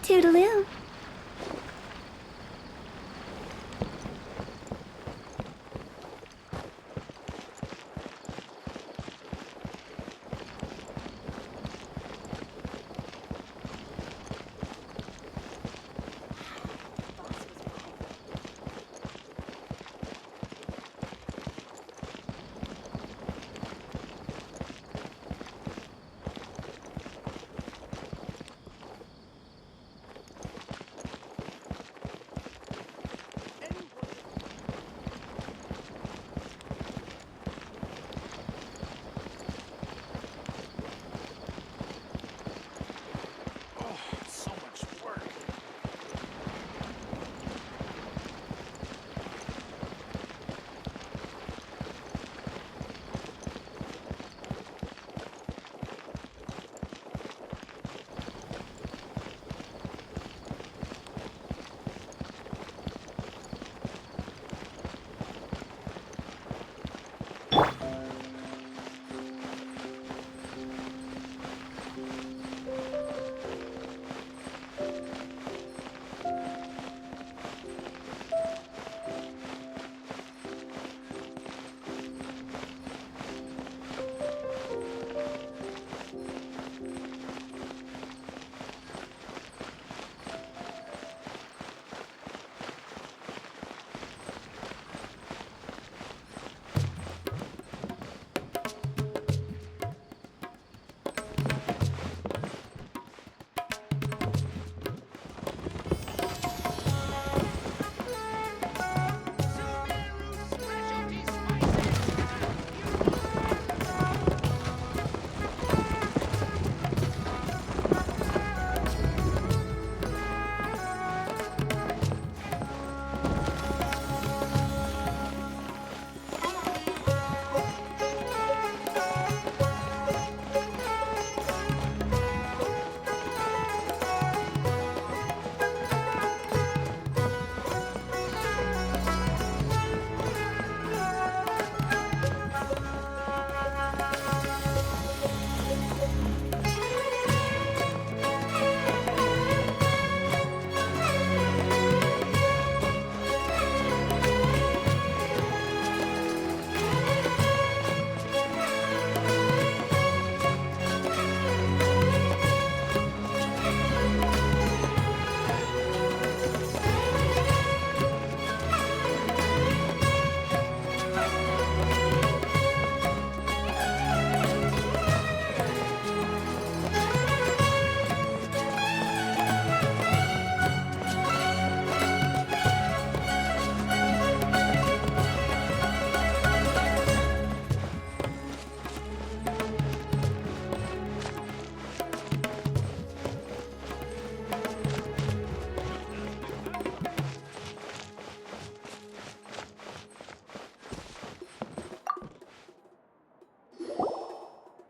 Toodaloo. So much work.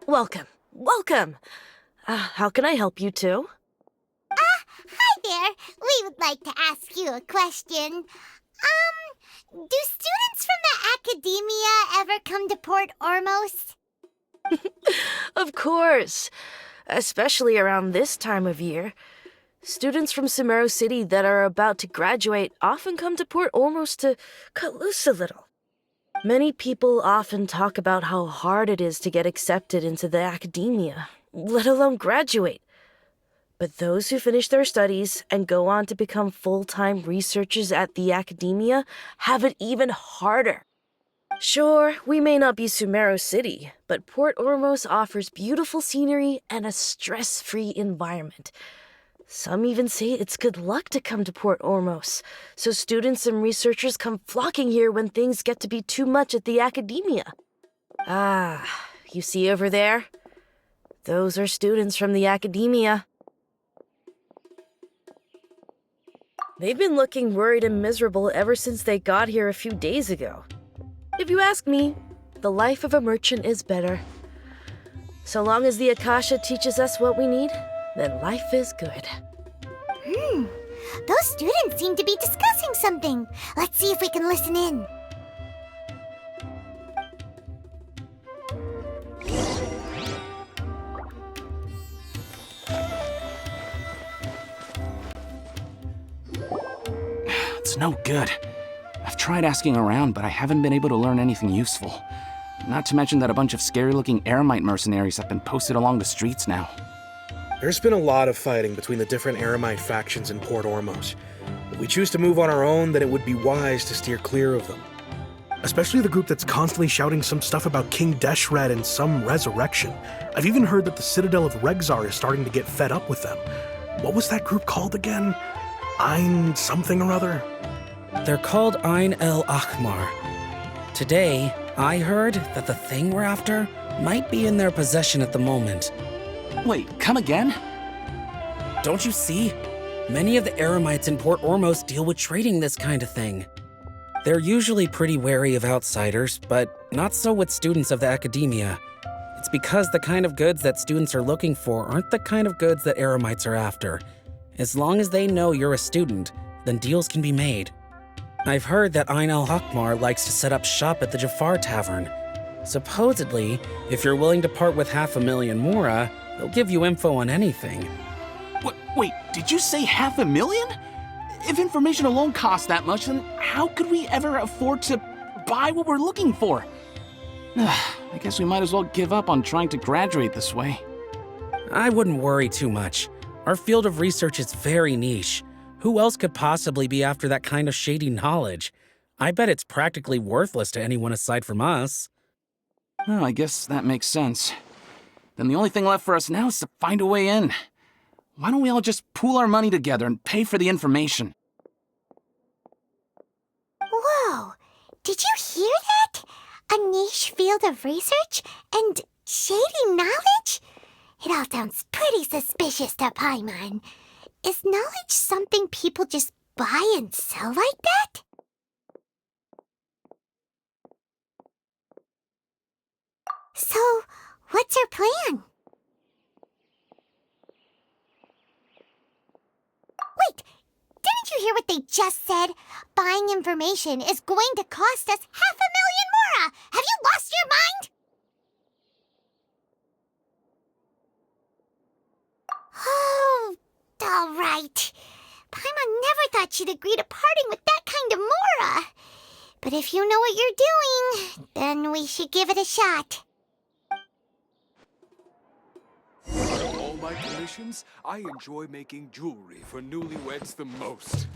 Welcome. Welcome. How can I help you too? Hi there. We would like to ask you a question. Do students from the academia ever come to Port Ormos? Of course. Especially around this time of year. Students from Sumeru City that are about to graduate often come to Port Ormos to cut loose a little. Many people often talk about how hard it is to get accepted into the academia, let alone graduate. But those who finish their studies and go on to become full-time researchers at the academia have it even harder. Sure, we may not be Sumeru City, but Port Ormos offers beautiful scenery and a stress-free environment. Some even say it's good luck to come to Port Ormos, so students and researchers come flocking here when things get to be too much at the academia. Ah, you see over there? Those are students from the academia. They've been looking worried and miserable ever since they got here a few days ago. If you ask me, the life of a merchant is better. So long as the Akasha teaches us what we need, then life is good. Those students seem to be discussing something. Let's see if we can listen in. It's no good. I've tried asking around, but I haven't been able to learn anything useful. Not to mention that a bunch of scary-looking Eremite mercenaries have been posted along the streets now. There's been a lot of fighting between the different Eremite factions in Port Ormos. If we choose to move on our own, then it would be wise to steer clear of them. Especially the group that's constantly shouting some stuff about King Deshret and some resurrection. I've even heard that the Citadel of Regzar is starting to get fed up with them. What was that group called again? Ein something or other? They're called Ein El Akhmar. Today, I heard that the thing we're after might be in their possession at the moment. Wait, come again? Don't you see? Many of the Eremites in Port Ormos deal with trading this kind of thing. They're usually pretty wary of outsiders, but not so with students of the academia. It's because the kind of goods that students are looking for aren't the kind of goods that Eremites are after. As long as they know you're a student, then deals can be made. I've heard that Ein El Hakmar likes to set up shop at the Jafar Tavern. Supposedly, if you're willing to part with 500,000 Mora, they'll give you info on anything. Wait, did you say 500,000? If information alone costs that much, then how could we ever afford to buy what we're looking for? I guess we might as well give up on trying to graduate this way. I wouldn't worry too much. Our field of research is very niche. Who else could possibly be after that kind of shady knowledge? I bet it's practically worthless to anyone aside from us. Oh, I guess that makes sense. Then the only thing left for us now is to find a way in. Why don't we all just pool our money together and pay for the information? Whoa! Did you hear that? A niche field of research and shady knowledge? It all sounds pretty suspicious to Paimon. Is knowledge something people just buy and sell like that? So, what's our plan? Wait, didn't you hear what they just said? Buying information is going to cost us 500,000 Mora! Have you lost your mind? Oh, all right. Paimon never thought she'd agree to parting with that kind of Mora. But if you know what you're doing, then we should give it a shot. Out of all my commissions, I enjoy making jewelry for newlyweds the most.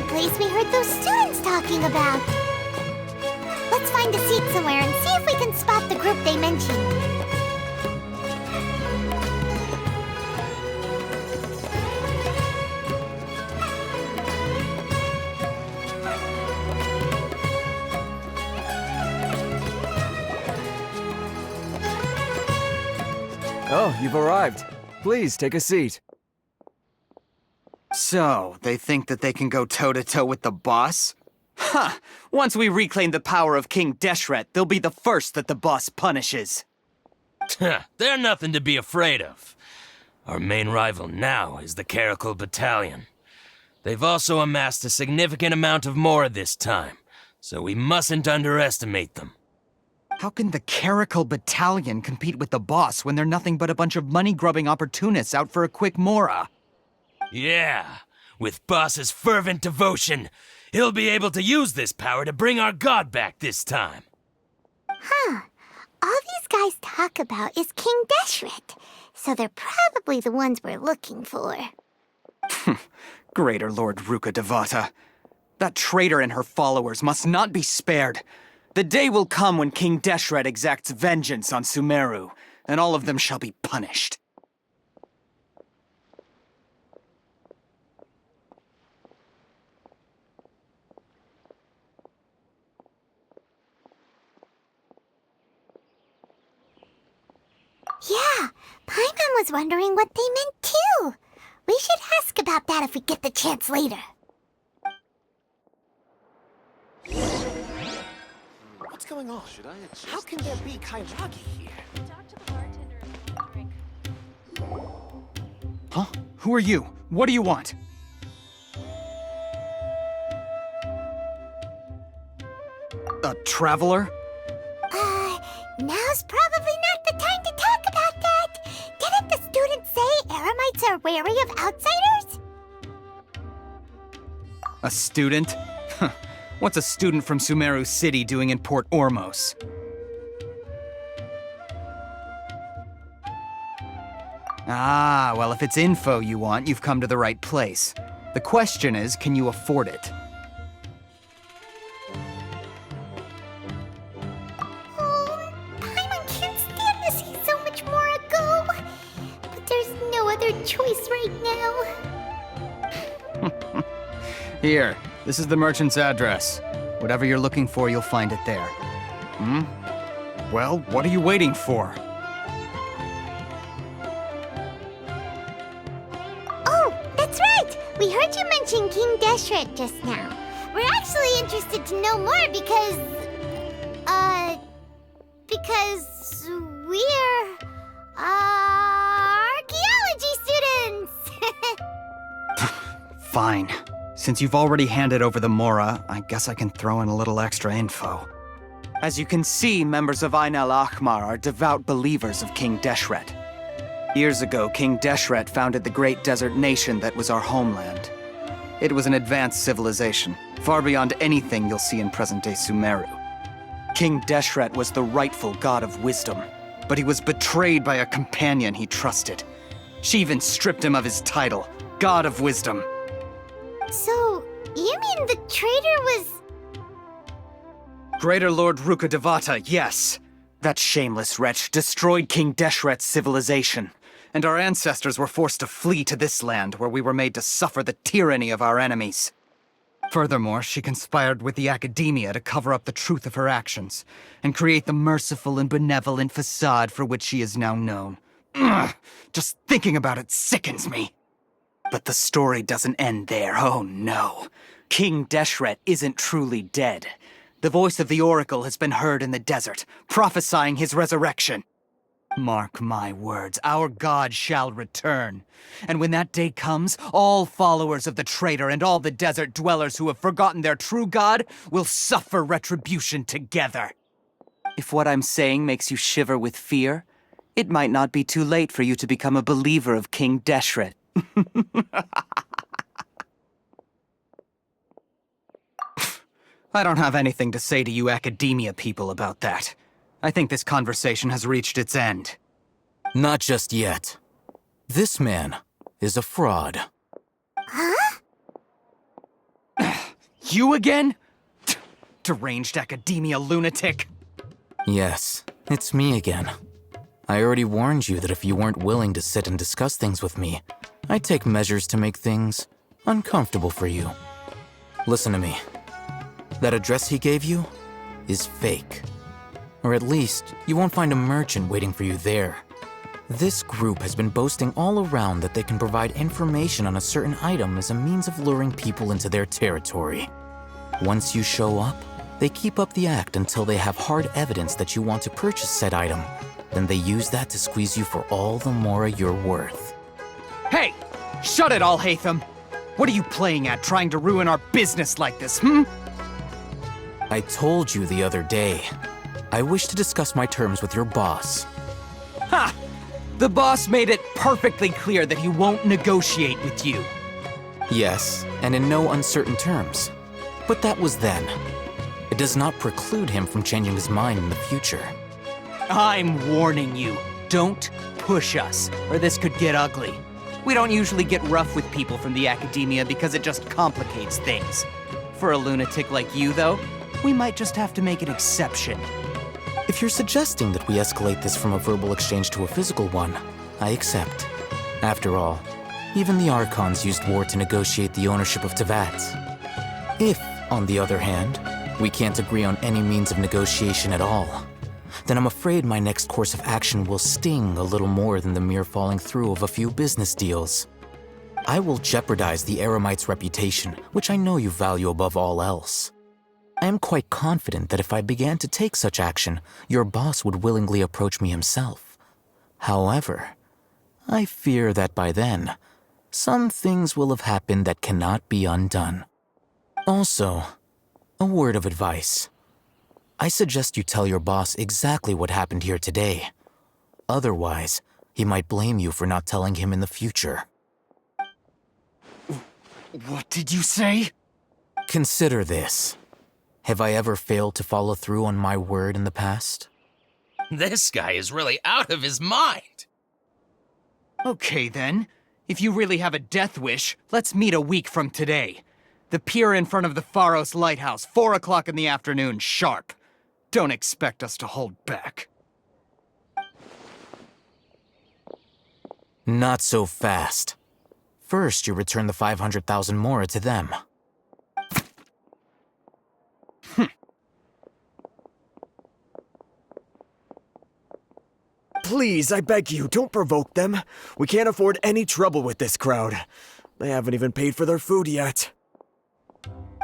Place we heard those students talking about. Let's find a seat somewhere and see if we can spot the group they mentioned. Oh, you've arrived. Please, take a seat. So, they think that they can go toe-to-toe with the boss? Huh! Once we reclaim the power of King Deshret, they'll be the first that the boss punishes. They're nothing to be afraid of. Our main rival now is the Caracal Battalion. They've also amassed a significant amount of Mora this time, so we mustn't underestimate them. How can the Caracal Battalion compete with the boss when they're nothing but a bunch of money-grubbing opportunists out for a quick Mora? Yeah, with Boss's fervent devotion, he'll be able to use this power to bring our god back this time. Huh. All these guys talk about is King Deshret, so they're probably the ones we're looking for. Greater Lord Ruka Devata. That traitor and her followers must not be spared. The day will come when King Deshret exacts vengeance on Sumeru, and all of them shall be punished. Yeah, Paimon was wondering what they meant too. We should ask about that if we get the chance later. What's going on? How can there be Kairagi here? Huh? Who are you? What do you want? A traveler? Now's probably not the time to talk about that. Didn't the students say Eremites are wary of outsiders? A student? Huh. What's a student from Sumeru City doing in Port Ormos? Ah, well, if it's info you want, you've come to the right place. The question is, can you afford it? Oh, Paimon can't stand to see so much more go. But there's no other choice right now. Here, this is the merchant's address. Whatever you're looking for, you'll find it there. Hmm? Well, what are you waiting for? Oh, that's right! We heard you mention King Deshret just now. We're actually interested to know more because we're, archaeology students! Fine. Since you've already handed over the Mora, I guess I can throw in a little extra info. As you can see, members of Ain al-Ahmar are devout believers of King Deshret. Years ago, King Deshret founded the great desert nation that was our homeland. It was an advanced civilization, far beyond anything you'll see in present-day Sumeru. King Deshret was the rightful god of wisdom, but he was betrayed by a companion he trusted. She even stripped him of his title, God of Wisdom. So, you mean the traitor was... Greater Lord Rukkhadevata, yes. That shameless wretch destroyed King Deshret's civilization, and our ancestors were forced to flee to this land where we were made to suffer the tyranny of our enemies. Furthermore, she conspired with the academia to cover up the truth of her actions, and create the merciful and benevolent facade for which she is now known. Ugh, just thinking about it sickens me. But the story doesn't end there, oh no. King Deshret isn't truly dead. The voice of the Oracle has been heard in the desert, prophesying his resurrection. Mark my words, our god shall return. And when that day comes, all followers of the traitor and all the desert dwellers who have forgotten their true god will suffer retribution together. If what I'm saying makes you shiver with fear, it might not be too late for you to become a believer of King Deshret. I don't have anything to say to you academia people about that. I think this conversation has reached its end. Not just yet. This man is a fraud. Huh? You again? Deranged academia lunatic. Yes, it's me again. I already warned you that if you weren't willing to sit and discuss things with me, I'd take measures to make things uncomfortable for you. Listen to me. That address he gave you is fake. Or at least, you won't find a merchant waiting for you there. This group has been boasting all around that they can provide information on a certain item as a means of luring people into their territory. Once you show up, they keep up the act until they have hard evidence that you want to purchase said item. Then they use that to squeeze you for all the more you're worth. Hey! Shut it, Al-Haytham! What are you playing at, trying to ruin our business like this, hmm? I told you the other day. I wish to discuss my terms with your boss. Ha! The boss made it perfectly clear that he won't negotiate with you. Yes, and in no uncertain terms. But that was then. It does not preclude him from changing his mind in the future. I'm warning you. Don't push us, or this could get ugly. We don't usually get rough with people from the academia because it just complicates things. for a lunatic like you, though. We might just have to make an exception. If you're suggesting that we escalate this from a verbal exchange to a physical one, I accept. After all, even the Archons used war to negotiate the ownership of Teyvat. If, on the other hand, we can't agree on any means of negotiation at all, then I'm afraid my next course of action will sting a little more than the mere falling through of a few business deals. I will jeopardize the Eremite's reputation, which I know you value above all else. I am quite confident that if I began to take such action, your boss would willingly approach me himself. However, I fear that by then, some things will have happened that cannot be undone. Also, a word of advice. I suggest you tell your boss exactly what happened here today. Otherwise, he might blame you for not telling him in the future. What did you say? Consider this. Have I ever failed to follow through on my word in the past? This guy is really out of his mind. Okay, then. If you really have a death wish, let's meet a week from today. The pier in front of the Pharos Lighthouse, 4 o'clock in the afternoon, sharp. Don't expect us to hold back. Not so fast. First, you return the 500,000 mora to them. Please, I beg you, don't provoke them. We can't afford any trouble with this crowd. They haven't even paid for their food yet.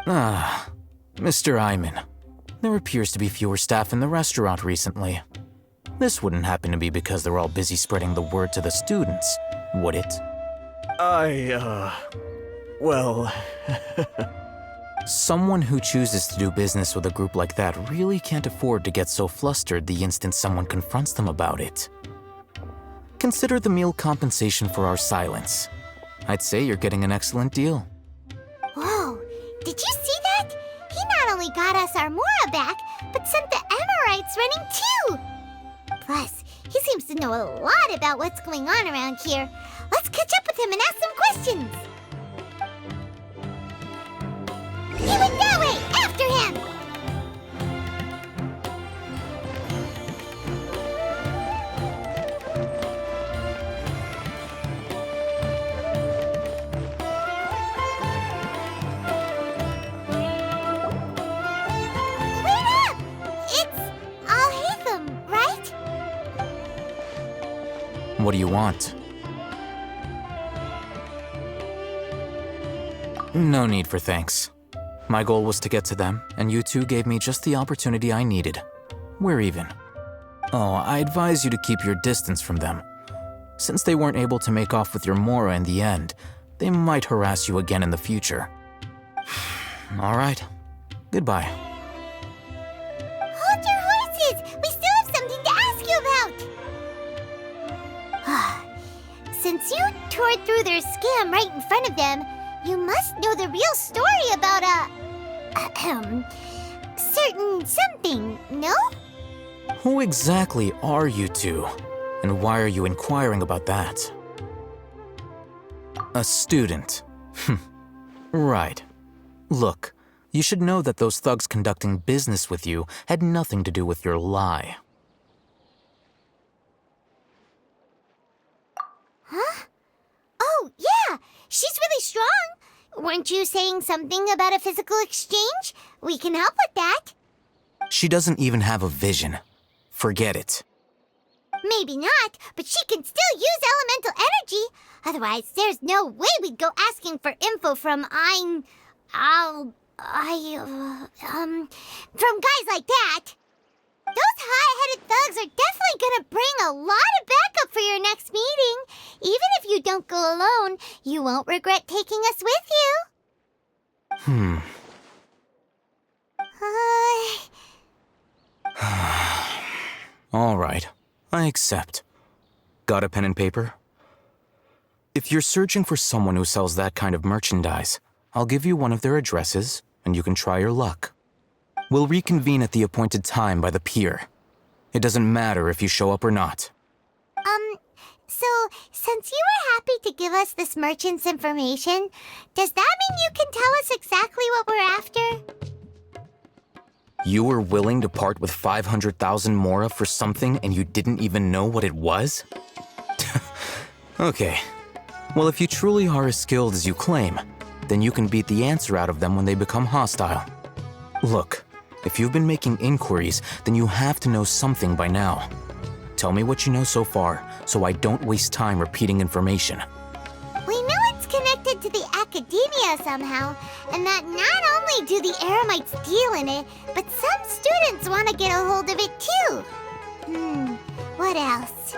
Ah, Mr. Iman. There appears to be fewer staff in the restaurant recently. This wouldn't happen to be because they're all busy spreading the word to the students, would it? Well... Someone who chooses to do business with a group like that really can't afford to get so flustered the instant someone confronts them about it. Consider the meal compensation for our silence. I'd say you're getting an excellent deal. Whoa, did you see that? He not only got us our Mora back, but sent the Emirites running too! Plus, he seems to know a lot about what's going on around here. Let's catch up with him and ask some questions! He went that way! After him! Wait up! It's Al-Haytham, right? What do you want? No need for thanks. My goal was to get to them, and you two gave me just the opportunity I needed. We're even. Oh, I advise you to keep your distance from them. Since they weren't able to make off with your Mora in the end, they might harass you again in the future. All right. Goodbye. Hold your horses! We still have something to ask you about! Since you tore through their scam right in front of them, you must know the real story about certain something, no? Who exactly are you two? And why are you inquiring about that? A student. Right. Look, you should know that those thugs conducting business with you had nothing to do with your lie. Huh? Oh, yeah! She's really strong! Weren't you saying something about a physical exchange? We can help with that. She doesn't even have a vision. Forget it. Maybe not, but she can still use elemental energy. Otherwise, there's no way we'd go asking for info from from guys like that. Those high-headed thugs are definitely gonna bring a lot of backup for your next meeting. Even if you don't go alone, you won't regret taking us with you. All right, I accept. Got a pen and paper? If you're searching for someone who sells that kind of merchandise, I'll give you one of their addresses, and you can try your luck. We'll reconvene at the appointed time by the pier. It doesn't matter if you show up or not. So, since you were happy to give us this merchant's information, does that mean you can tell us exactly what we're after? You were willing to part with 500,000 Mora for something and you didn't even know what it was? Okay. Well, if you truly are as skilled as you claim, then you can beat the answer out of them when they become hostile. Look, if you've been making inquiries, then you have to know something by now. Tell me what you know so far, so I don't waste time repeating information. We know it's connected to the academia somehow, and that not only do the Eremites deal in it, but some students want to get a hold of it too. What else?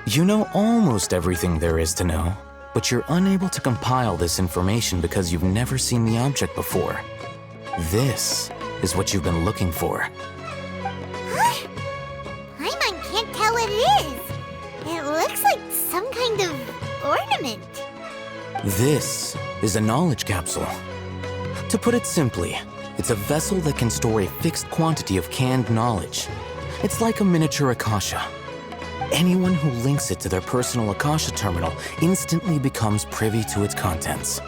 You know almost everything there is to know, but you're unable to compile this information because you've never seen the object before. This is what you've been looking for. Huh? Paimon can't tell what it is. It looks like some kind of ornament. This is a knowledge capsule. To put it simply, it's a vessel that can store a fixed quantity of canned knowledge. It's like a miniature Akasha. Anyone who links it to their personal Akasha terminal instantly becomes privy to its contents.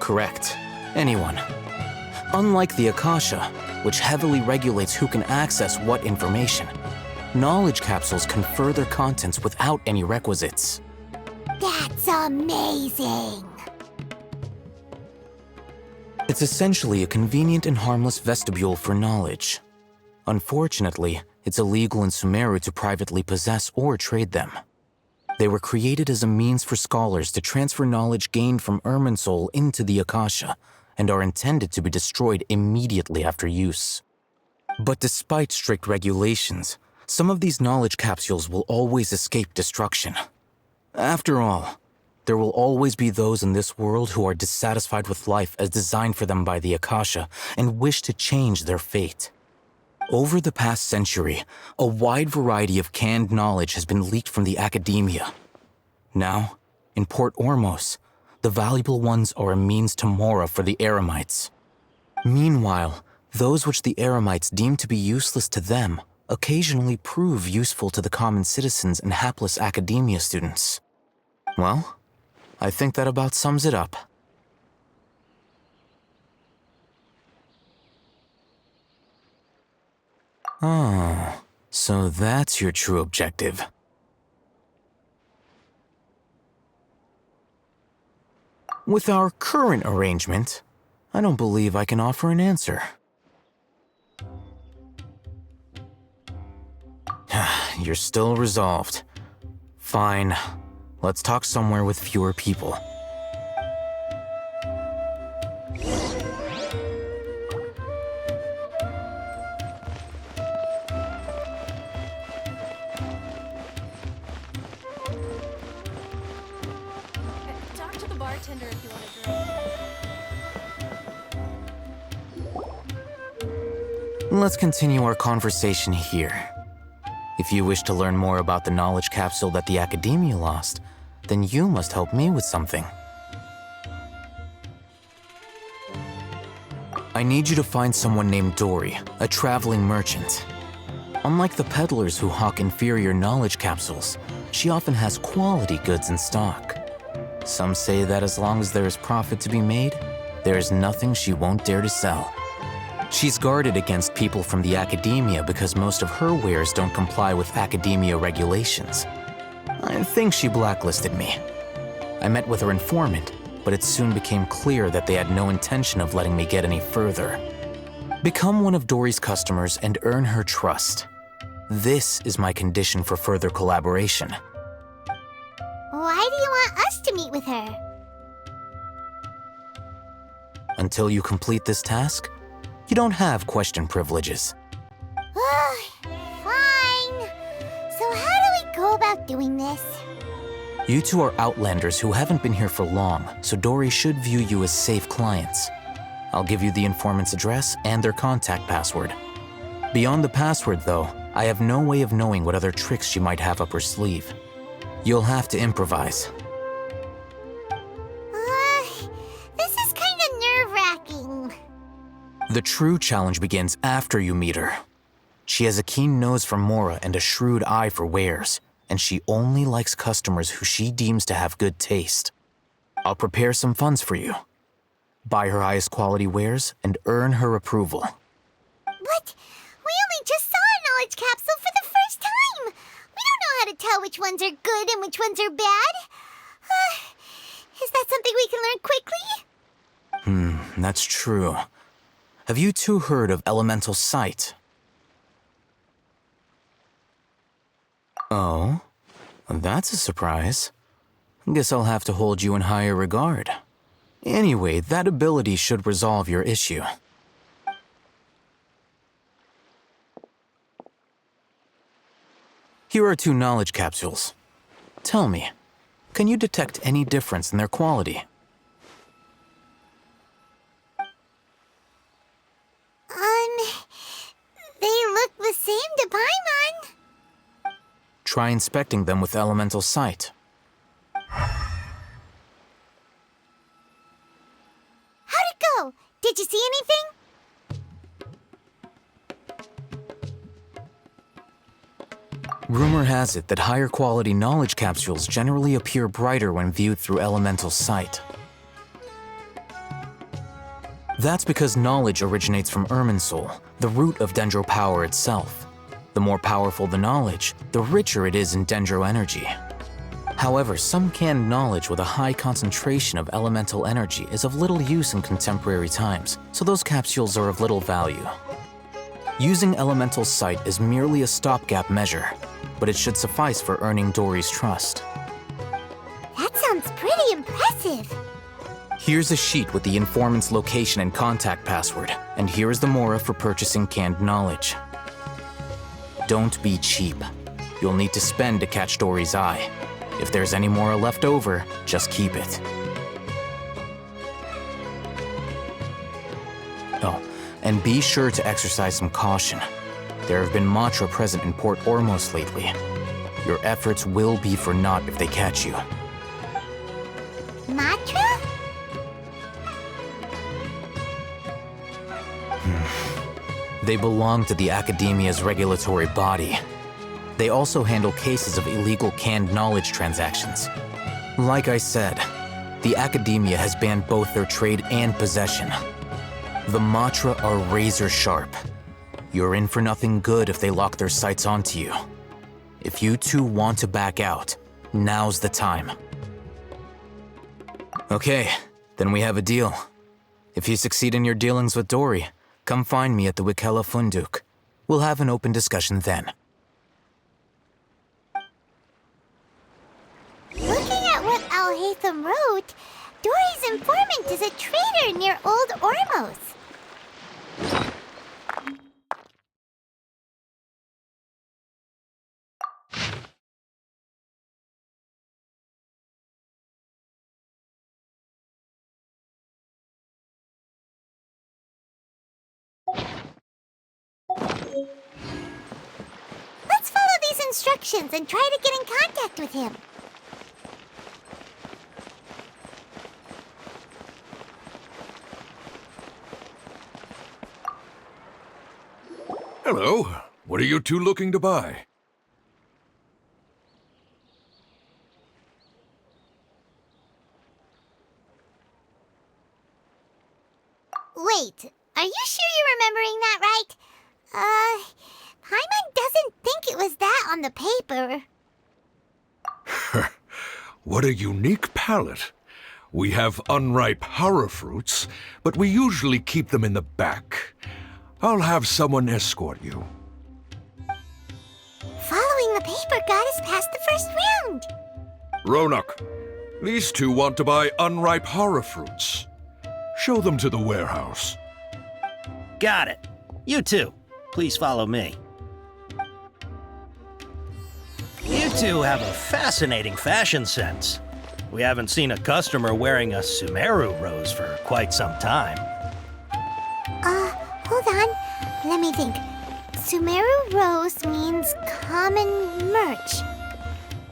Correct. Anyone. Unlike the Akasha, which heavily regulates who can access what information, knowledge capsules confer their contents without any requisites. That's amazing! It's essentially a convenient and harmless vestibule for knowledge. Unfortunately, it's illegal in Sumeru to privately possess or trade them. They were created as a means for scholars to transfer knowledge gained from Irminsul into the Akasha, and are intended to be destroyed immediately after use. But despite strict regulations, some of these knowledge capsules will always escape destruction. After all, there will always be those in this world who are dissatisfied with life as designed for them by the Akasha and wish to change their fate. Over the past century, a wide variety of canned knowledge has been leaked from the academia. Now, in Port Ormos, the valuable ones are a means to Mora for the Eremites. Meanwhile, those which the Eremites deem to be useless to them occasionally prove useful to the common citizens and hapless academia students. Well, I think that about sums it up. Oh, so that's your true objective. With our current arrangement, I don't believe I can offer an answer. You're still resolved. Fine. Let's talk somewhere with fewer people. Talk to the bartender if you want a drink. Let's continue our conversation here. If you wish to learn more about the knowledge capsule that the Academia lost, then you must help me with something. I need you to find someone named Dory, a traveling merchant. Unlike the peddlers who hawk inferior knowledge capsules, she often has quality goods in stock. Some say that as long as there is profit to be made, there is nothing she won't dare to sell. She's guarded against people from the academia because most of her wares don't comply with academia regulations. I think she blacklisted me. I met with her informant, but it soon became clear that they had no intention of letting me get any further. Become one of Dory's customers and earn her trust. This is my condition for further collaboration. Why do you want us to meet with her? Until you complete this task, you don't have question privileges. Fine. So how do we go about doing this? You two are outlanders who haven't been here for long, so Dory should view you as safe clients. I'll give you the informant's address and their contact password. Beyond the password, though, I have no way of knowing what other tricks she might have up her sleeve. You'll have to improvise. This is kind of nerve-wracking. The true challenge begins after you meet her. She has a keen nose for Mora and a shrewd eye for wares, and she only likes customers who she deems to have good taste. I'll prepare some funds for you. Buy her highest quality wares and earn her approval. But we only just saw a knowledge capsule for the first time. We don't know how to tell which ones are good and which ones are bad. Is that something we can learn quickly? That's true. Have you two heard of elemental sight? Oh? That's a surprise. Guess I'll have to hold you in higher regard. Anyway, that ability should resolve your issue. Here are 2 knowledge capsules. Tell me, can you detect any difference in their quality? They look the same to Paimon. Try inspecting them with elemental sight. How'd it go? Did you see anything? Rumor has it that higher quality knowledge capsules generally appear brighter when viewed through elemental sight. That's because knowledge originates from Irminsul, the root of Dendro power itself. The more powerful the knowledge, the richer it is in Dendro energy. However, some canned knowledge with a high concentration of elemental energy is of little use in contemporary times, so those capsules are of little value. Using elemental sight is merely a stopgap measure, but it should suffice for earning Dory's trust. That sounds pretty impressive. Here's a sheet with the informant's location and contact password, and here is the mora for purchasing canned knowledge. Don't be cheap. You'll need to spend to catch Dory's eye. If there's any mora left over, just keep it. Oh, and be sure to exercise some caution. There have been Matra present in Port Ormos lately. Your efforts will be for naught if they catch you. Matra? They belong to the Academia's regulatory body. They also handle cases of illegal canned knowledge transactions. Like I said, the Academia has banned both their trade and possession. The Matra are razor sharp. You're in for nothing good if they lock their sights onto you. If you two want to back out, now's the time. Okay, then we have a deal. If you succeed in your dealings with Dory, come find me at the Wikela Funduk. We'll have an open discussion then. Looking at what Al-Haytham wrote, Dory's informant is a traitor near Old Ormos. Let's follow these instructions and try to get in contact with him. Hello. What are you two looking to buy? Wait, are you sure you're remembering that right? Paimon doesn't think it was that on the paper. What a unique palate. We have unripe horror fruits, but we usually keep them in the back. I'll have someone escort you. Following the paper got us past the first round. Ronak, these two want to buy unripe horror fruits. Show them to the warehouse. Got it. You too. Please follow me. You two have a fascinating fashion sense. We haven't seen a customer wearing a Sumeru rose for quite some time. Hold on. Let me think. Sumeru Rose means common merch.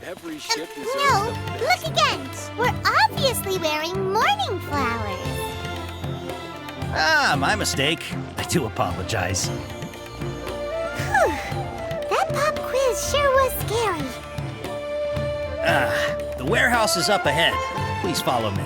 Every ship is No, look again. We're obviously wearing morning flowers. Ah, my mistake. I do apologize. Whew. That pop quiz sure was scary. The warehouse is up ahead. Please follow me.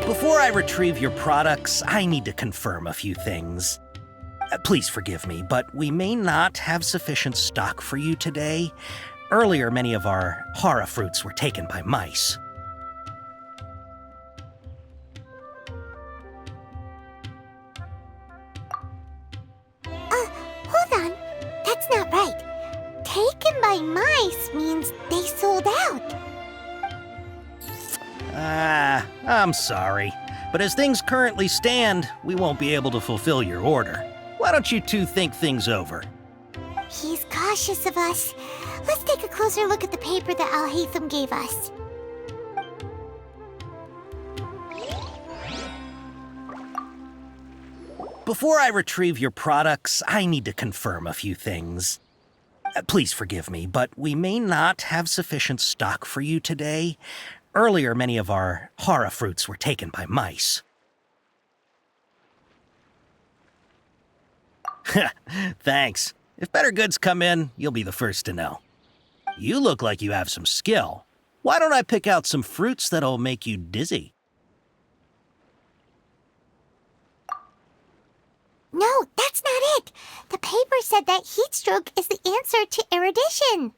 Before I retrieve your products, I need to confirm a few things. Please forgive me, but we may not have sufficient stock for you today. Earlier, many of our hara fruits were taken by mice. Hold on. That's not right. Taken by mice means they sold out. I'm sorry. But as things currently stand, we won't be able to fulfill your order. Why don't you two think things over? He's cautious of us. Let's take a closer look at the paper that Al-Haytham gave us. Before I retrieve your products, I need to confirm a few things. Please forgive me, but we may not have sufficient stock for you today. Earlier, many of our hara fruits were taken by mice. Thanks. If better goods come in, you'll be the first to know. You look like you have some skill. Why don't I pick out some fruits that'll make you dizzy? No, that's not it. The paper said that heat stroke is the answer to erudition.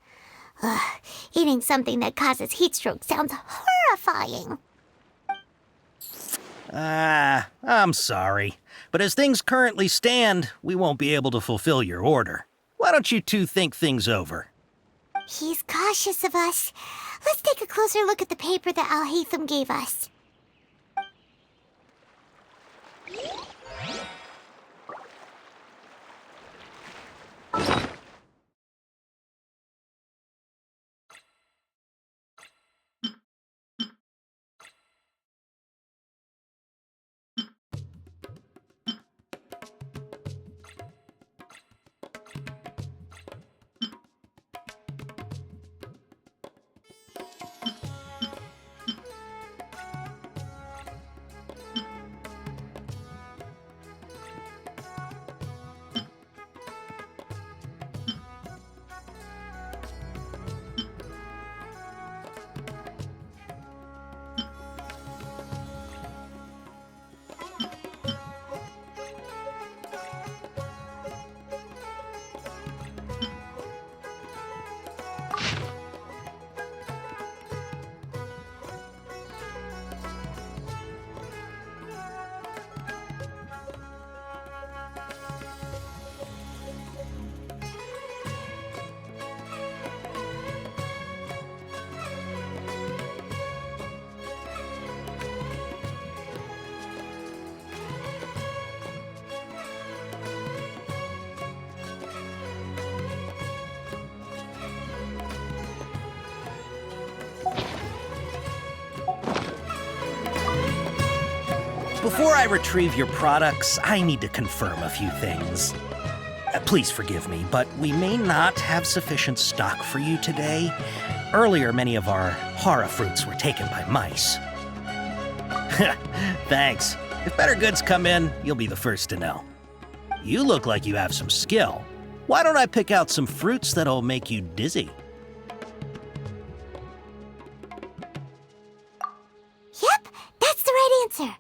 Ugh, eating something that causes heat stroke sounds horrifying. I'm sorry. But as things currently stand, we won't be able to fulfill your order. Why don't you two think things over? He's cautious of us. Let's take a closer look at the paper that Al-Haytham gave us. Before I retrieve your products, I need to confirm a few things. Please forgive me, but we may not have sufficient stock for you today. Earlier, many of our hara fruits were taken by mice. Thanks. If better goods come in, you'll be the first to know. You look like you have some skill. Why don't I pick out some fruits that'll make you dizzy? Yep, that's the right answer.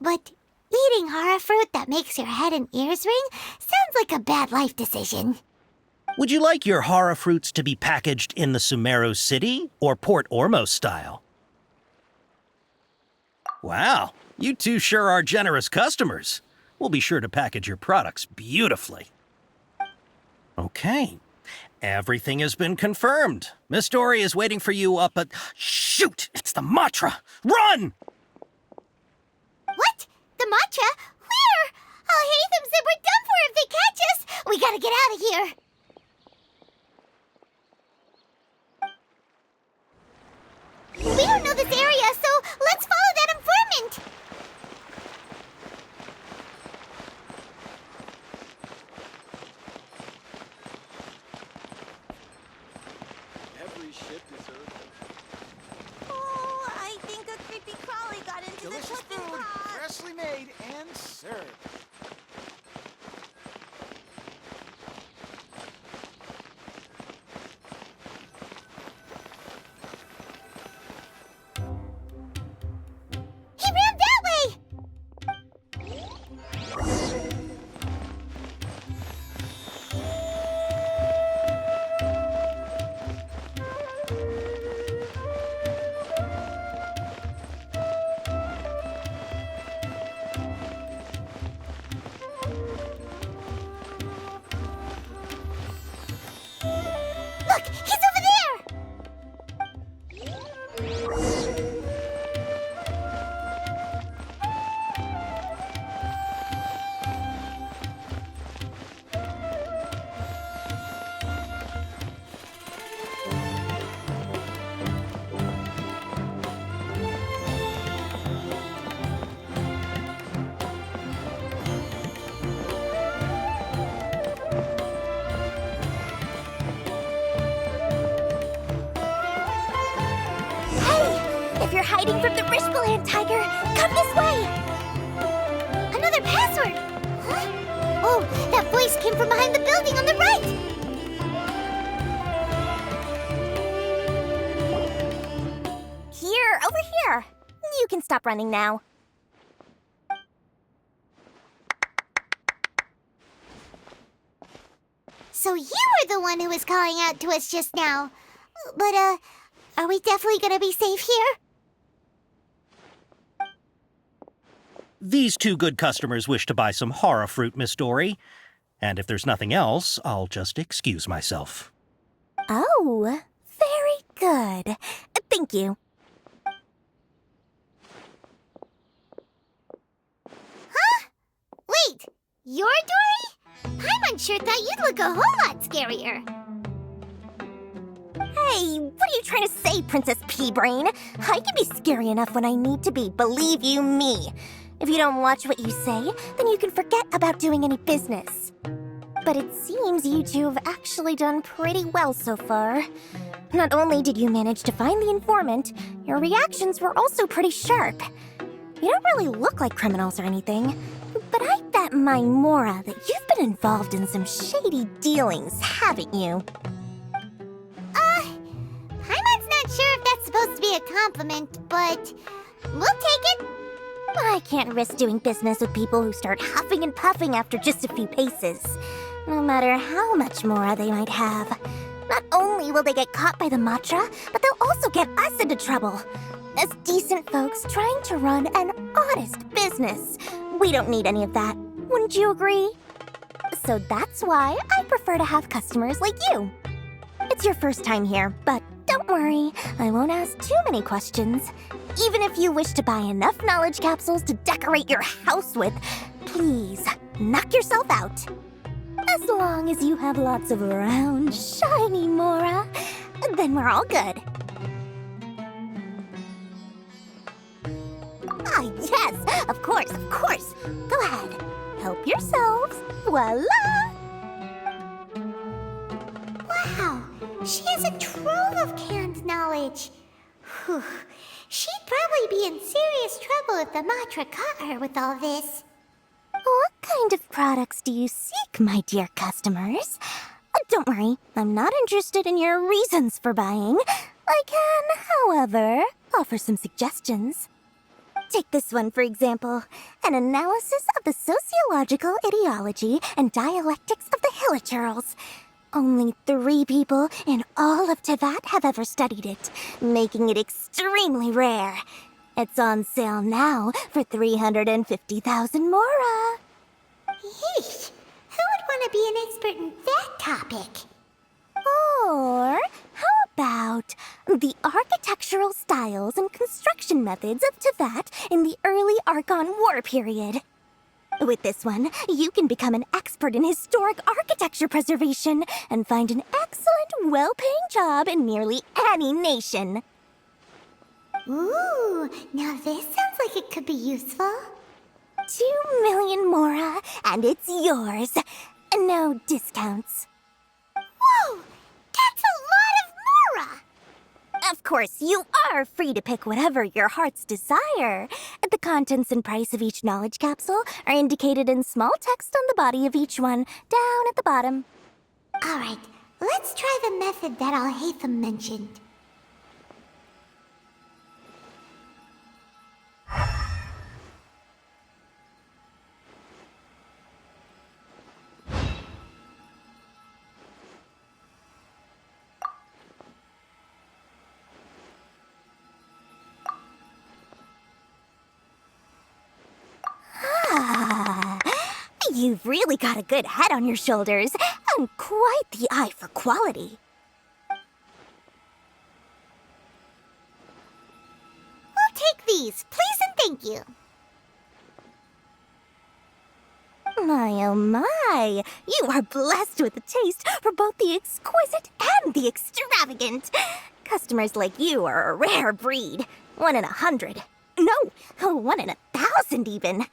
But eating hara fruit that makes your head and ears ring sounds like a bad life decision. Would you like your hara fruits to be packaged in the Sumeru City or Port Ormos style? Wow, you two sure are generous customers. We'll be sure to package your products beautifully. Okay, everything has been confirmed. Miss Dory is waiting for you up at... Shoot! It's the Matra! Run! What? The matcha? Where? Al-Haytham said we're done for if they catch us. We gotta get out of here. We don't know this area, so let's follow that informant. Every ship deserves Oh, I think a creepy crawly got into Delicious the cooking food, pot. freshly made and Whoa! That voice came from behind the building on the right! Here, over here. You can stop running now. So you were the one who was calling out to us just now. But, are we definitely gonna be safe here? These two good customers wish to buy some horror fruit, Miss Dory. And if there's nothing else, I'll just excuse myself. Oh, very good. Thank you. Huh? Wait, you're Dory? Paimon sure thought you'd look a whole lot scarier. Hey, what are you trying to say, Princess Pea-Brain? I can be scary enough when I need to be, believe you me. If you don't watch what you say, then you can forget about doing any business. But it seems you two have actually done pretty well so far. Not only did you manage to find the informant, your reactions were also pretty sharp. You don't really look like criminals or anything, but I bet my Mora that you've been involved in some shady dealings, haven't you? Paimon's not sure if that's supposed to be a compliment, but we'll take it. I can't risk doing business with people who start huffing and puffing after just a few paces, no matter how much Mora they might have. Not only will they get caught by the Matra, but they'll also get us into trouble. As decent folks trying to run an honest business, we don't need any of that. Wouldn't you agree? So that's why I prefer to have customers like you. It's your first time here, but don't worry, I won't ask too many questions. Even if you wish to buy enough knowledge capsules to decorate your house with, please, knock yourself out. As long as you have lots of round, shiny Mora, then we're all good. Ah, yes, of course, of course. Go ahead, help yourselves. Voila! Wow, she has a trove of canned knowledge. Whew. She'd probably be in serious trouble if the Matra caught her with all this. What kind of products do you seek, my dear customers? Don't worry, I'm not interested in your reasons for buying. I can, however, offer some suggestions. Take this one, for example. An analysis of the sociological ideology and dialectics of the Hilichurls. Only 3 people in all of Teyvat have ever studied it, making it extremely rare. It's on sale now for 350,000 Mora. Yeesh, who would want to be an expert in that topic? Or how about the architectural styles and construction methods of Teyvat in the early Archon War period? With this one, you can become an expert in historic architecture preservation and find an excellent, well-paying job in nearly any nation. Ooh, now this sounds like it could be useful. 2 million Mora, and it's yours. No discounts. Whoa, that's a lot of Mora! Of course, you are free to pick whatever your heart's desire. The contents and price of each knowledge capsule are indicated in small text on the body of each one, down at the bottom. All right, let's try the method that Al-Haytham mentioned. You've really got a good head on your shoulders, and quite the eye for quality. We'll take these, please and thank you. My, oh my! You are blessed with a taste for both the exquisite and the extravagant. Customers like you are a rare breed. 1 in 100. No, 1 in 1,000 even.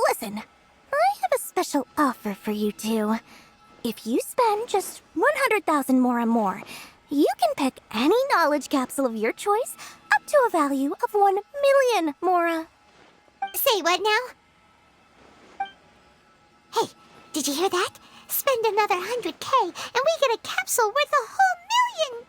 Listen, I have a special offer for you two. If you spend just 100,000 more, you can pick any knowledge capsule of your choice up to a value of 1 million Mora. Say what now? Hey, Did you hear that? Spend another 100K and we get a capsule worth a whole million!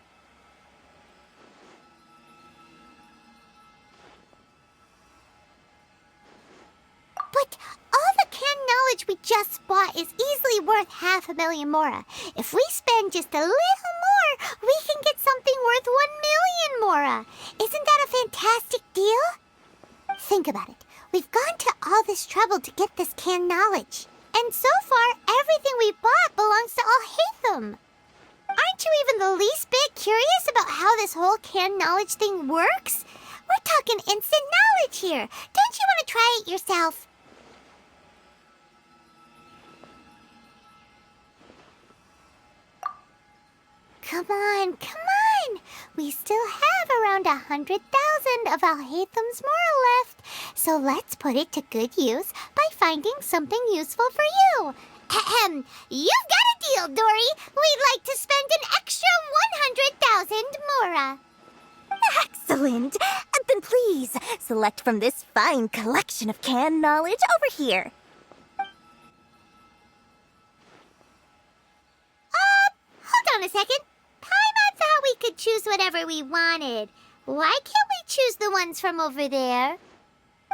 But all the canned knowledge we just bought is easily worth 500,000 mora. If we spend just a little more, we can get something worth 1,000,000 mora. Isn't that a fantastic deal? Think about it. We've gone to all this trouble to get this canned knowledge. And so far, everything we bought belongs to Alhaitham. Aren't you even the least bit curious about how this whole canned knowledge thing works? We're talking instant knowledge here. Don't you want to try it yourself? Come on, come on! We still have around 100,000 of Alhaitham's moral left, so let's put it to good use by finding something useful for you. Ahem, you've got a deal, Dory. We'd like to spend an extra 100,000 mora. Excellent! Then please, select from this fine collection of canned knowledge over here. Hold on a second. Paimon thought we could choose whatever we wanted. Why can't we choose the ones from over there?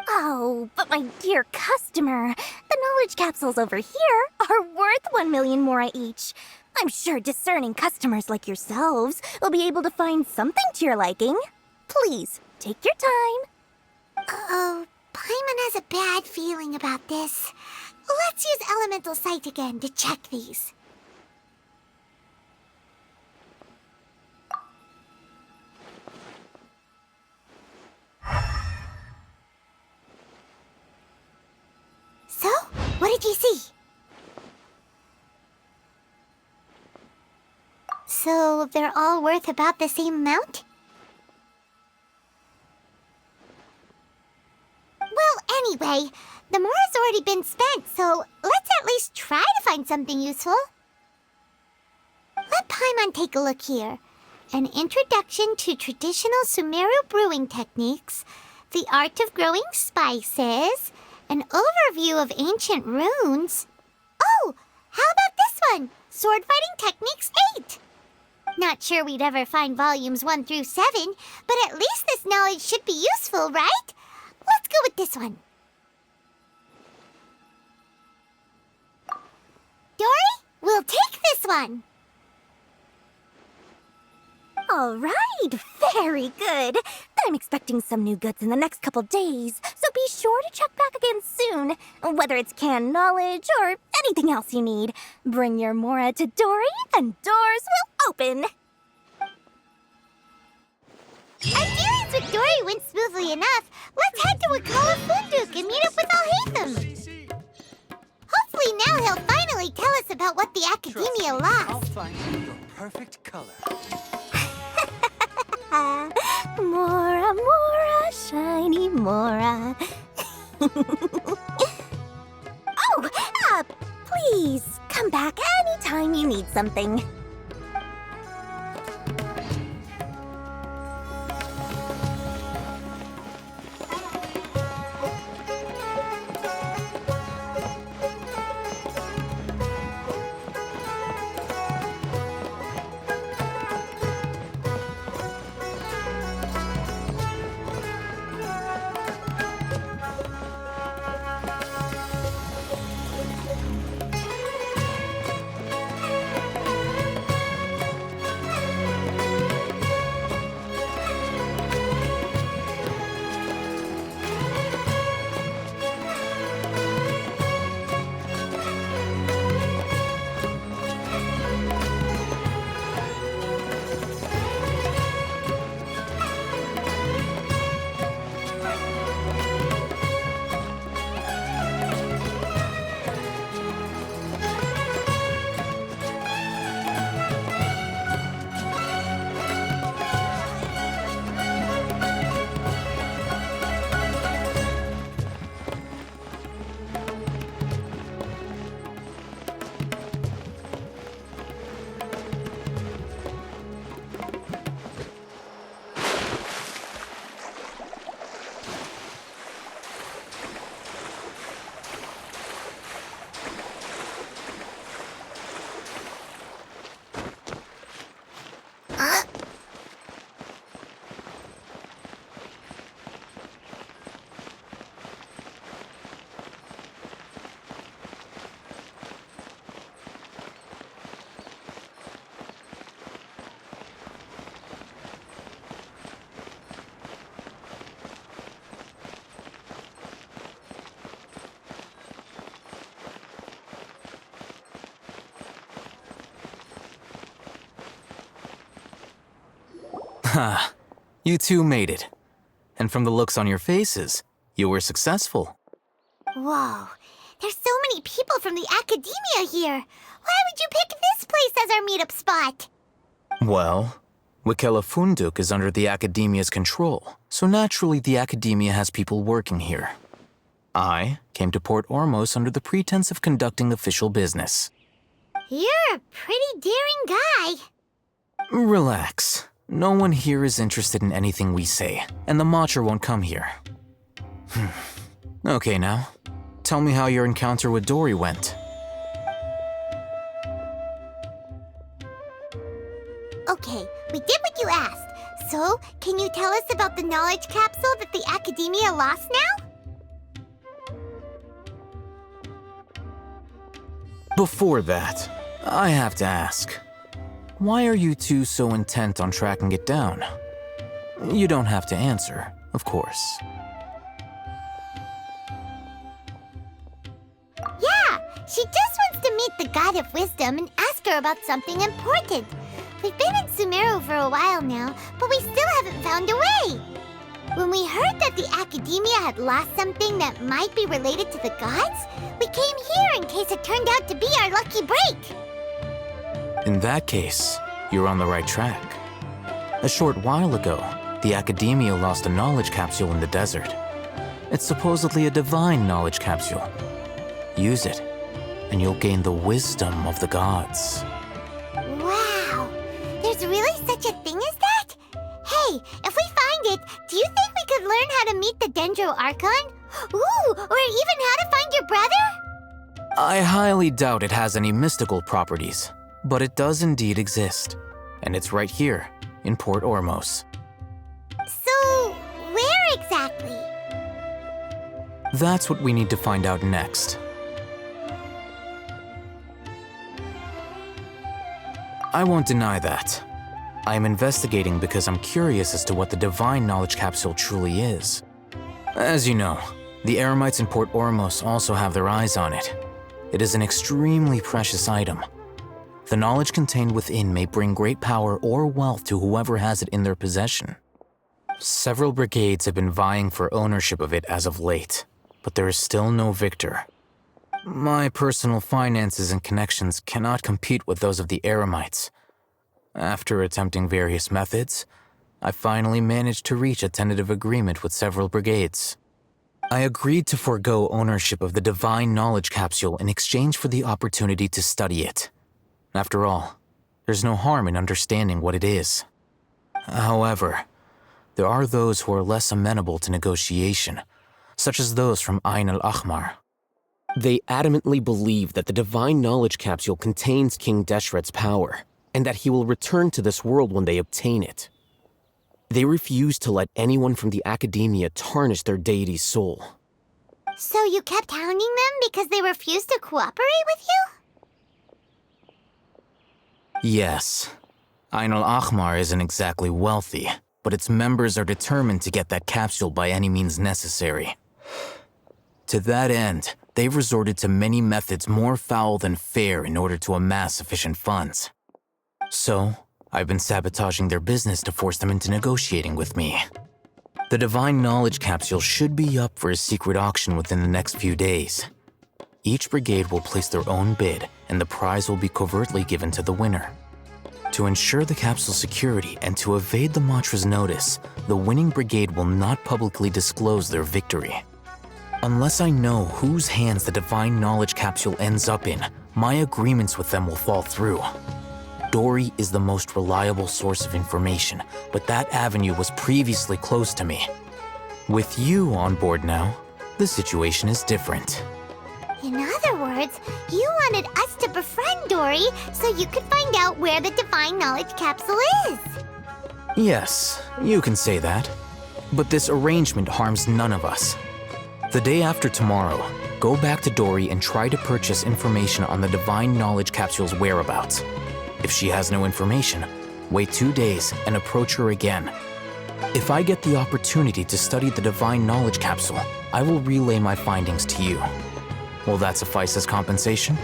Oh, but my dear customer, the knowledge capsules over here are worth 1,000,000 mora each. I'm sure discerning customers like yourselves will be able to find something to your liking. Please, take your time. Uh-oh, Paimon has a bad feeling about this. Let's use Elemental Sight again to check these. So, what did you see? So, they're all worth about the same amount? Well, anyway, the mora's already been spent, so let's at least try to find something useful. Let Paimon take a look here. An introduction to traditional Sumeru brewing techniques, the art of growing spices, an overview of ancient runes. Oh, how about this one? Sword Fighting Techniques 8. Not sure we'd ever find volumes 1 through 7, but at least this knowledge should be useful, right? Let's go with this one. Dory, we'll take this one. All right, very good. I'm expecting some new goods in the next couple days, so be sure to check back again soon. Whether it's canned knowledge or anything else you need, bring your mora to Dory and doors will open. Our dealings with Dory went smoothly enough. Let's head to Wakala Funduk and meet up with Alhaitham. Hopefully now he'll finally tell us about what the Academia lost. I'll find you your perfect color. Mora, Mora, shiny Mora. Please come back anytime you need something. Ha, you two made it. And from the looks on your faces, you were successful. Whoa, there's so many people from the academia here. Why would you pick this place as our meetup spot? Well, Wikela Funduk is under the academia's control, so naturally the academia has people working here. I came to Port Ormos under the pretense of conducting official business. You're a pretty daring guy. Relax. No one here is interested in anything we say, and the Matcha won't come here. Okay now, tell me how your encounter with Dory went. Okay, we did what you asked. So, can you tell us about the knowledge capsule that the academia lost now? Before that, I have to ask, why are you two so intent on tracking it down? You don't have to answer, of course. Yeah, she just wants to meet the God of Wisdom and ask her about something important. We've been in Sumeru for a while now, but we still haven't found a way. When we heard that the academia had lost something that might be related to the gods, we came here in case it turned out to be our lucky break. In that case, you're on the right track. A short while ago, the academia lost a knowledge capsule in the desert. It's supposedly a divine knowledge capsule. Use it, and you'll gain the wisdom of the gods. Wow, there's really such a thing as that? Hey, if we find it, do you think we could learn how to meet the Dendro Archon? Ooh, or even how to find your brother? I highly doubt it has any mystical properties, but it does indeed exist. And it's right here, in Port Ormos. So, where exactly? That's what we need to find out next. I won't deny that. I am investigating because I'm curious as to what the divine knowledge capsule truly is. As you know, the Eremites in Port Ormos also have their eyes on it. It is an extremely precious item. The knowledge contained within may bring great power or wealth to whoever has it in their possession. Several brigades have been vying for ownership of it as of late, but there is still no victor. My personal finances and connections cannot compete with those of the Eremites. After attempting various methods, I finally managed to reach a tentative agreement with several brigades. I agreed to forego ownership of the divine knowledge capsule in exchange for the opportunity to study it. After all, there's no harm in understanding what it is. However, there are those who are less amenable to negotiation, such as those from Ain al-Ahmar. They adamantly believe that the divine knowledge capsule contains King Deshret's power, and that he will return to this world when they obtain it. They refuse to let anyone from the academia tarnish their deity's soul. So you kept hounding them because they refused to cooperate with you? Yes. Ain al-Ahmar isn't exactly wealthy, but its members are determined to get that capsule by any means necessary. To that end, they've resorted to many methods more foul than fair in order to amass sufficient funds. So, I've been sabotaging their business to force them into negotiating with me. The divine knowledge capsule should be up for a secret auction within the next few days. Each brigade will place their own bid, and the prize will be covertly given to the winner. To ensure the capsule's security and to evade the Matra's notice, the winning brigade will not publicly disclose their victory. Unless I know whose hands the divine knowledge capsule ends up in, my agreements with them will fall through. Dory is the most reliable source of information, but that avenue was previously closed to me. With you on board now, the situation is different. In other words, you wanted us to befriend Dory so you could find out where the divine knowledge capsule is. Yes, you can say that. But this arrangement harms none of us. The day after tomorrow, go back to Dory and try to purchase information on the divine knowledge capsule's whereabouts. If she has no information, wait 2 days and approach her again. If I get the opportunity to study the divine knowledge capsule, I will relay my findings to you. Will that suffice as compensation?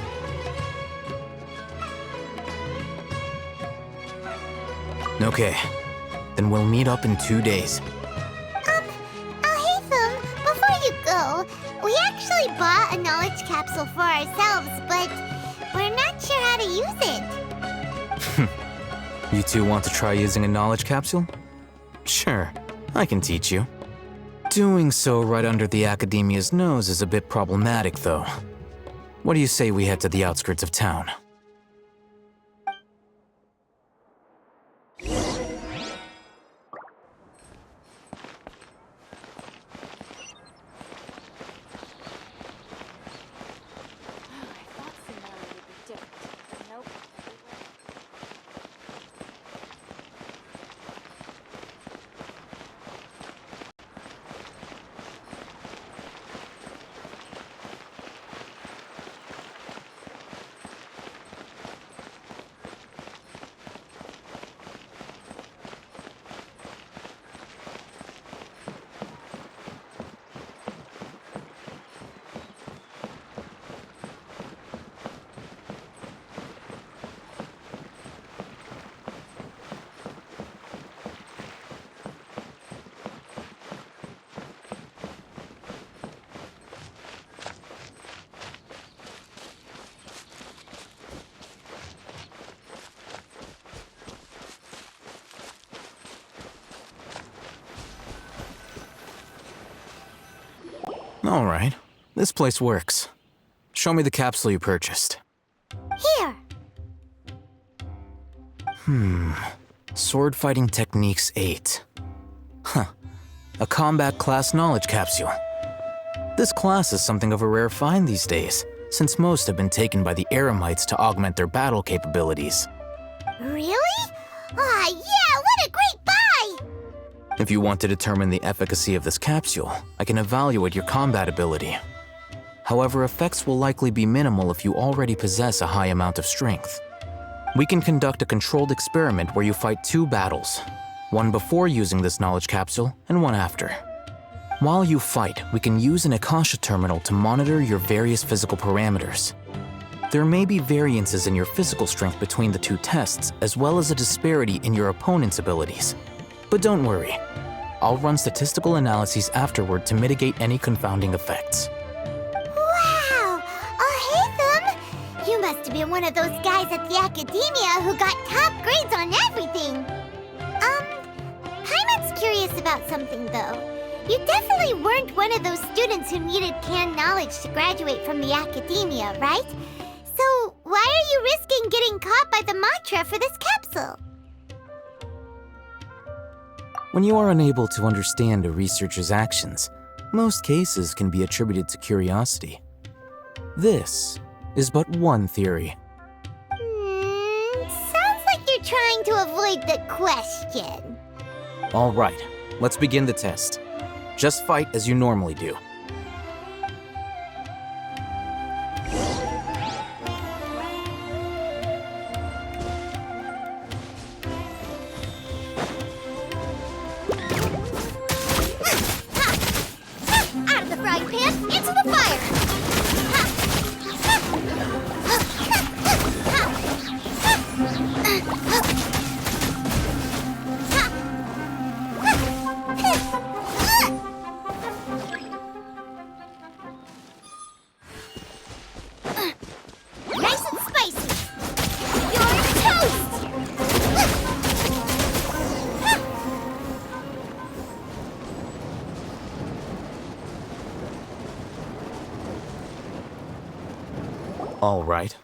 Okay. Then we'll meet up in 2 days. Haytham, before you go, we actually bought a knowledge capsule for ourselves, but we're not sure how to use it. You two want to try using a knowledge capsule? Sure, I can teach you. Doing so right under the Academia's nose is a bit problematic, though. What do you say we head to the outskirts of town? All right, this place works. Show me the capsule you purchased. Here. Sword Fighting Techniques 8. Huh. A combat class knowledge capsule. This class is something of a rare find these days, since most have been taken by the Eremites to augment their battle capabilities. Really? Ah, yeah, what a great buy! If you want to determine the efficacy of this capsule, I can evaluate your combat ability. However, effects will likely be minimal if you already possess a high amount of strength. We can conduct a controlled experiment where you fight 2 battles, one before using this knowledge capsule and one after. While you fight, we can use an Akasha terminal to monitor your various physical parameters. There may be variances in your physical strength between the 2 tests, as well as a disparity in your opponent's abilities. But don't worry, I'll run statistical analyses afterward to mitigate any confounding effects. Wow! Haytham! You must have been one of those guys at the Academia who got top grades on everything! Paimon's curious about something, though. You definitely weren't one of those students who needed canned knowledge to graduate from the Academia, right? So, why are you risking getting caught by the Matra for this capsule? When you are unable to understand a researcher's actions, most cases can be attributed to curiosity. This is but one theory. Sounds like you're trying to avoid the question. All right, let's begin the test. Just fight as you normally do. Out of the frying pan, into the fire! Nice and spicy! You're toast! All right,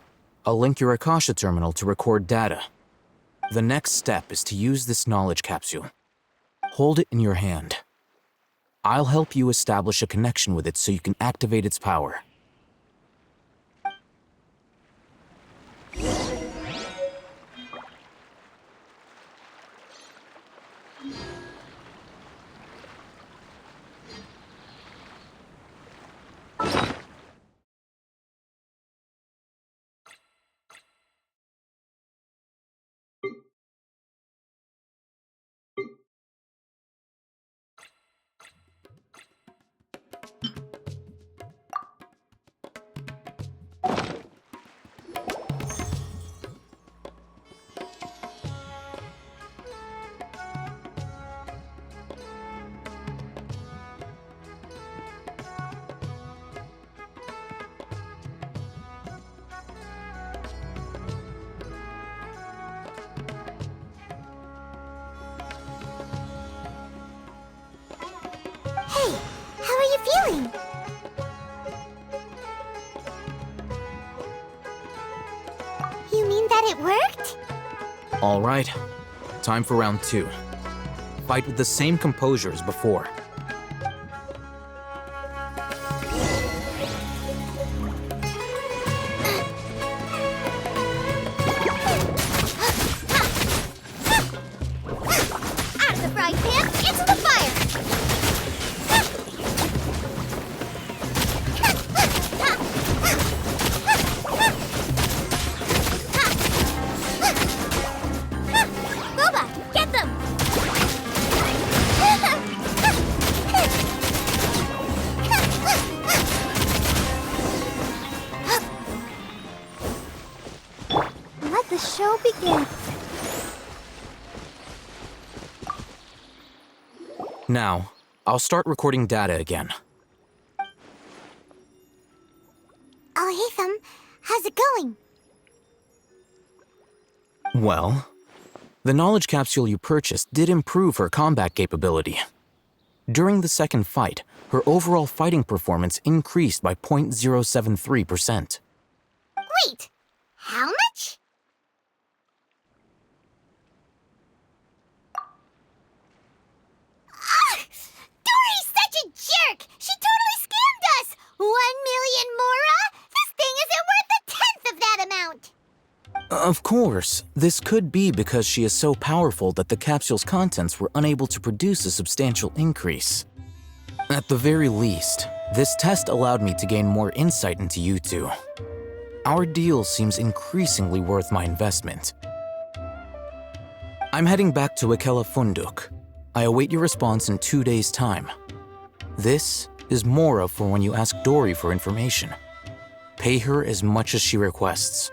I'll link your Akasha terminal to record data. The next step is to use this knowledge capsule. Hold it in your hand. I'll help you establish a connection with it so you can activate its power. feeling? You mean that it worked? All right, time for round 2. Fight with the same composure as before. Out of the frying pan, into the fire! Boba, get them! Let the show begin. Now, I'll start recording data again. Alhaitham, how's it going? Well, the knowledge capsule you purchased did improve her combat capability. During the second fight, her overall fighting performance increased by 0.073%. Wait, how much? Dory's such a jerk! She totally scammed us! 1 million mora? This thing isn't worth a tenth of that amount! Of course, this could be because she is so powerful that the capsule's contents were unable to produce a substantial increase. At the very least, this test allowed me to gain more insight into you two. Our deal seems increasingly worth my investment. I'm heading back to Ikela Funduk. I await your response in 2 days' time. This is Mora for when you ask Dory for information. Pay her as much as she requests.